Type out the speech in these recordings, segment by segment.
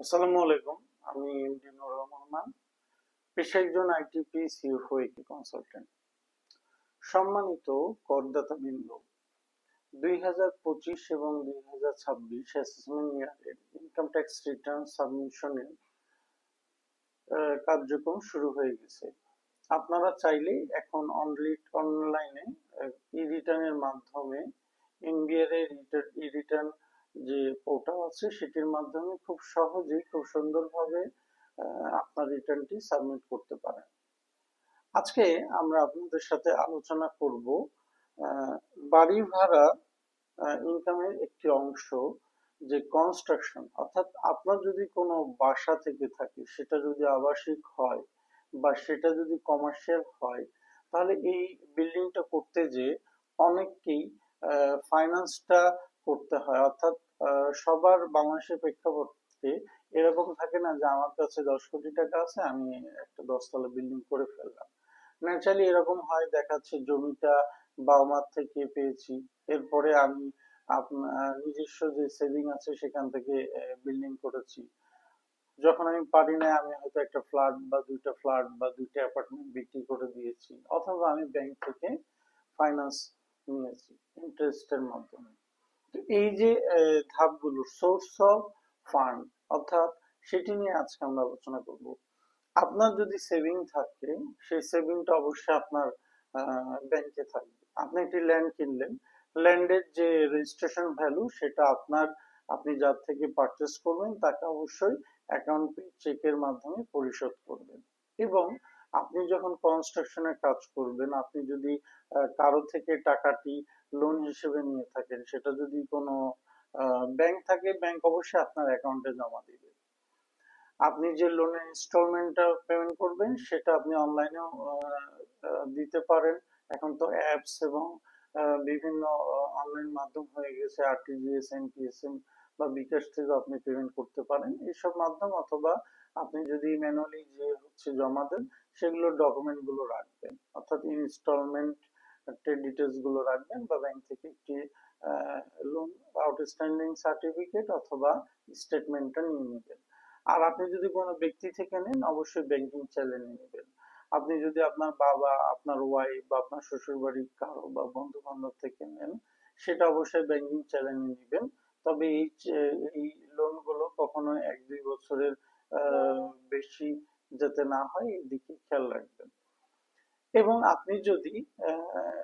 আসসালামু আলাইকুম। আমি এমডি নুরুল রহমান, পেশায় একজন আইটিপি সিএফও কনসালটেন্ট। সম্মানিত করদাতাবৃন্দ, 2025 এবং 2026 অ্যাসেসমেন্ট ইয়ারের ইনকাম ট্যাক্স রিটার্ন সাবমিশনের কার্যক্রম শুরু হয়ে গেছে। আপনারা চাইলেই এখন অনলাইনে ই রিটার্নের মাধ্যমে এনবিআর এর ই রিটার্ন যে পোর্টাল আছে সেটির মাধ্যমে খুব সহজেই খুব সুন্দরভাবে আপনার রিটার্নটি সাবমিট করতে পারেন। আজকে আমরা আপনাদের সাথে আলোচনা করব বাড়ি ভাড়া ইনকামের একটি অংশ, যে কনস্ট্রাকশন, অর্থাৎ আপনার যদি কোনো বাসা থেকে থাকে, সেটা যদি আবাসিক হয় বা সেটা যদি কমার্শিয়াল হয়, তাহলে এই বিল্ডিংটা করতে যে অনেককেই ফাইন্যান্সটা করতে হয়। অর্থাৎ সবার বাংলাদেশের প্রেক্ষাপটে এরকম থাকে না যে আমার কাছে 10 কোটি টাকা আছে, আমি একটা 10 তলা বিল্ডিং করে ফেললাম। ন্যাচারালি এরকম হয়, দেখাচ্ছে জমিটা বাবা মার থেকে পেয়েছি, এরপরে আমি আপনার নিজস্ব যে সেভিং আছে সেখান থেকে বিল্ডিং করেছি। যখন আমি পারি না, আমি হয়তো একটা ফ্ল্যাট বা দুইটা ফ্ল্যাট বা দুইটা অ্যাপার্টমেন্ট বিক্রি করে দিয়েছি, অথবা আমি ব্যাংক থেকে ফাইন্যান্স নিয়েছি ইন্টারেস্টের মাধ্যমে। তো এই যে ধাপগুলো, সোর্স অফ ফান্ড, অর্থাৎ সেটি নিয়ে আজকে আমরা আলোচনা করব। আপনার যদি সেভিং থাকে, সেই সেভিংটা অবশ্যই আপনার ব্যাংকে থাকবে। আপনি একটি ল্যান্ড কিনলেন, ল্যান্ডের যে রেজিস্ট্রেশন ভ্যালু সেটা আপনার, আপনি যার থেকে পারচেস করবেন তাকে অবশ্যই অ্যাকাউন্ট চেকের মাধ্যমে পরিশোধ করবেন। এবং আপনি যখন কনস্ট্রাকশনের কাজ করবেন, আপনি যদি কারো থেকে টাকাটি লোন হিসেবে নিয়ে থাকেন, সেটা যদি কোনো ব্যাংক থাকে, ব্যাংক অবশ্যই আপনার অ্যাকাউন্টে জমা দিবে। আপনি যে লোনের ইনস্টলমেন্টটা পেমেন্ট করবেন সেটা আপনি অনলাইনেও দিতে পারেন। এখন তো অ্যাপস এবং বিভিন্ন অনলাইন মাধ্যম হয়ে গেছে, আরটিজিএস, এনপিএসএম বা বিকাশ থেকে আপনি পেমেন্ট করতে পারেন এইসব মাধ্যম। অথবা আপনি যদি ম্যানুয়ালি যে হচ্ছে জমা দেন, সেগুলোর ডকুমেন্ট গুলো রাখবেন, অর্থাৎ ইনস্টলমেন্ট ডিটেলস গুলো রাখবেন, বা ব্যাংক থেকে একটি লোন আউটস্ট্যান্ডিং সার্টিফিকেট অথবা স্টেটমেন্টটা নিয়ে নেবেন। আর আপনি যদি কোনো ব্যক্তি থেকে নেন, অবশ্যই ব্যাংকিং চাইলে নিয়ে নেবেন। আপনি যদি আপনার বাবা, আপনার ওয়াইফ বা আপনার শ্বশুর বাড়ির কারো বা বন্ধু বান্ধব থেকে নেন, সেটা অবশ্যই ব্যাংকিং চাইলে নিয়ে নেবেন। তবে এই লোন গুলো কখনো 1-2 বছরের বেশি যাতে না হয়, এদিকে খেয়াল রাখবেন। এবং আপনি যদি আহ,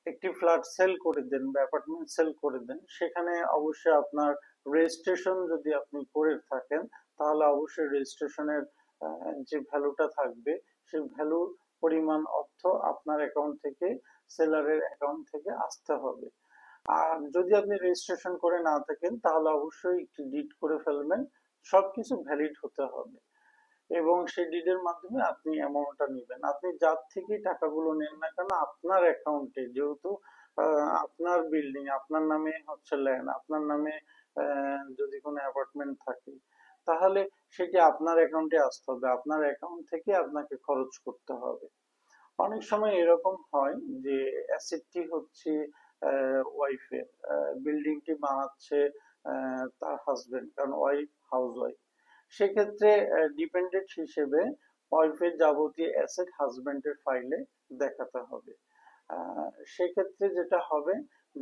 একটি ফ্ল্যাট সেল করে দেন বা অ্যাপার্টমেন্ট সেল করে দেন, সেখানে অবশ্যই আপনার রেজিস্ট্রেশন যদি আপনি করে থাকেন, তাহলে অবশ্যই রেজিস্ট্রেশনের যে ভ্যালুটা থাকবে, সেই ভ্যালুর পরিমাণ অর্থ আপনার অ্যাকাউন্ট থেকে, সেলারের অ্যাকাউন্ট থেকে আসতে হবে। আর যদি আপনি রেজিস্ট্রেশন করে না থাকেন, তাহলে অবশ্যই একটি ডিড করে ফেলবেন। সবকিছু ভ্যালিড হতে হবে, এবং সেই ডিডের মাধ্যমে আপনি অ্যামাউন্টটা নেবেন। আপনি যার থেকে টাকাগুলো নেন না কেন, আপনার অ্যাকাউন্টে যেহেতু আপনার বিল্ডিং, আপনার নামে হচ্ছে ল্যান্ড, আপনার নামে যদি কোনো অ্যাপার্টমেন্ট থাকে, তাহলে সেটি আপনার অ্যাকাউন্টে আসতে হবে, আপনার অ্যাকাউন্ট থেকে আপনাকে খরচ করতে হবে। অনেক সময় এরকম হয় যে অ্যাসেটটি হচ্ছে ওয়াইফের, বিল্ডিংটি বানাচ্ছে তার হাজবেন্ড, কারণ ওয়াইফ হাউস ওয়াইফ। সেক্ষেত্রে ডিপেন্ডেন্ট হিসেবে ওয়াইফের যাবতীয় অ্যাসেট হাজবেন্ডের ফাইলে দেখাতে হবে। সেক্ষেত্রে যেটা হবে,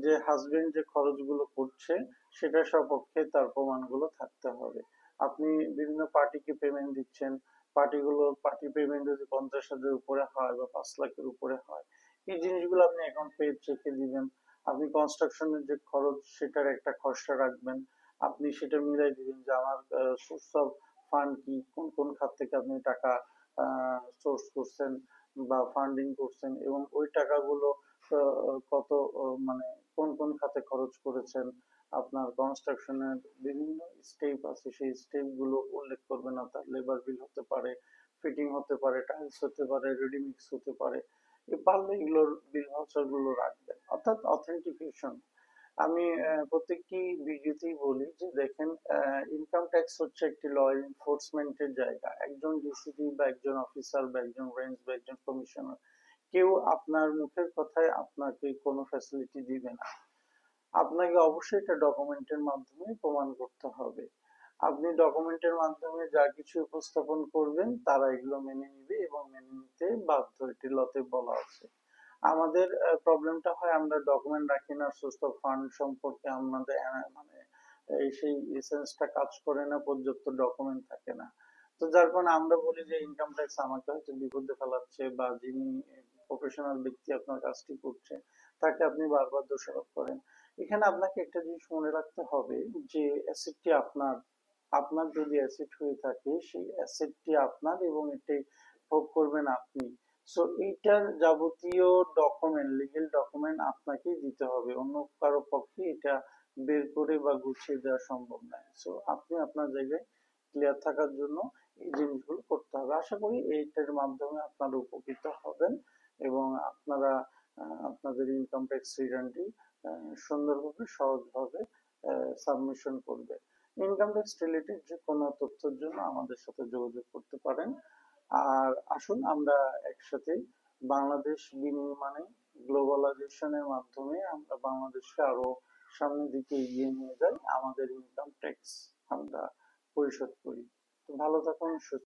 যে হাজবেন্ড যে খরচগুলো করছে সেটার সপক্ষে তার প্রমাণগুলো থাকতে হবে। আপনি বিভিন্ন পার্টিকে পেমেন্ট দিচ্ছেন, পার্টি পেমেন্ট যদি 50,000-এর উপরে হয় বা 5 লাখের উপরে হয়, এই জিনিসগুলো আপনি অ্যাকাউন্ট পেজ রেখে দিবেন। আপনি কনস্ট্রাকশনের যে খরচ সেটার একটা খসড়া রাখবেন। আপনি সেটা মিলাই দিবেন যে আমার সোর্স অফ ফান্ড কি, কোন কোন খাত থেকে আপনি টাকা সোর্স করছেন বা ফান্ডিং করছেন, এবং ওই টাকাগুলো কত মানে কোন কোন খাতে খরচ করেছেন। আপনার কনস্ট্রাকশনের বিভিন্ন স্টেপ আছে, সেই স্টেপ গুলো উল্লেখ করবেন। আপনার লেবার বিল হতে পারে, ফিটিং হতে পারে, টাইলস হতে পারে, রেডি মিক্স হতে পারে। পারলে এগুলোর বিল ভাউচার গুলো রাখবেন, অর্থাৎ অথেন্টিকেশন। আমি প্রত্যেকটি ভিডিওতেই বলি যে দেখেন, ইনকাম ট্যাক্স হচ্ছে একটি ল এনফোর্সমেন্টের জায়গা। একজন ডিসিপি বা একজন অফিসার বা একজন রেঞ্জ বা একজন কমিশনার কেউ আপনার মুখের কথায় আপনাকে কোনো ফ্যাসিলিটি দিবে না। আপনাকে অবশ্যই এটা ডকুমেন্টের মাধ্যমে প্রমাণ করতে হবে। আপনি ডকুমেন্টের মাধ্যমে যা কিছু উপস্থাপন করবেন তারা এগুলো মেনে নিবে এবং মেনে নিতে বাধ্য, এটি লতে বলা আছে। আমাদের প্রবলেমটা হয় আমরা ডকুমেন্ট রাখি না, সোর্স অফ ফান্ড সম্পর্কে আমাদের মানে সেই এসেন্সটা কাজ করে না, পর্যাপ্ত ডকুমেন্ট থাকে না। তো যার কারণে আমরা বলি যে ইনকাম ট্যাক্স আমাকে হয়তো বিপদে ফেলাচ্ছে, বা যিনি প্রফেশনাল ব্যক্তি আপনার কাজটি করছে তাকে আপনি বারবার দোষারোপ করেন। এখানে আপনাকে একটা জিনিস মনে রাখতে হবে যে অ্যাসেটটি আপনার, আপনার যদি অ্যাসেট হয়ে থাকে সেই অ্যাসেটটি আপনার এবং এটি ভোগ করবেন আপনি। সো এইটার যাবতীয় ডকুমেন্ট, লিগেল ডকুমেন্ট আপনাকেই দিতে হবে, অন্য কারো পক্ষে এটা বের করে বা গুছিয়ে দেওয়া সম্ভব নয়। সো আপনি আপনার জায়গায় ক্লিয়ার থাকার জন্য এই জিনিসগুলো করতে হবে। আশা করি এইটার মাধ্যমে আপনারা উপকৃত হবেন এবং আপনারা আপনাদের ইনকাম ট্যাক্স রিটার্নটি সুন্দরভাবে সহজভাবে সাবমিশন করবে। ইনকাম ট্যাক্স রিলেটেড যে কোনো তথ্যের জন্য আমাদের সাথে যোগাযোগ করতে পারেন। আর আসুন আমরা একসাথে বাংলাদেশ বিনির্মাণে গ্লোবালাইজেশনের মাধ্যমে আমরা বাংলাদেশকে আরো সামনের দিকে এগিয়ে নিয়ে যাই, আমাদের ইনকাম ট্যাক্স আমরা পরিশোধ করি। তো ভালো থাকুন, সুস্থ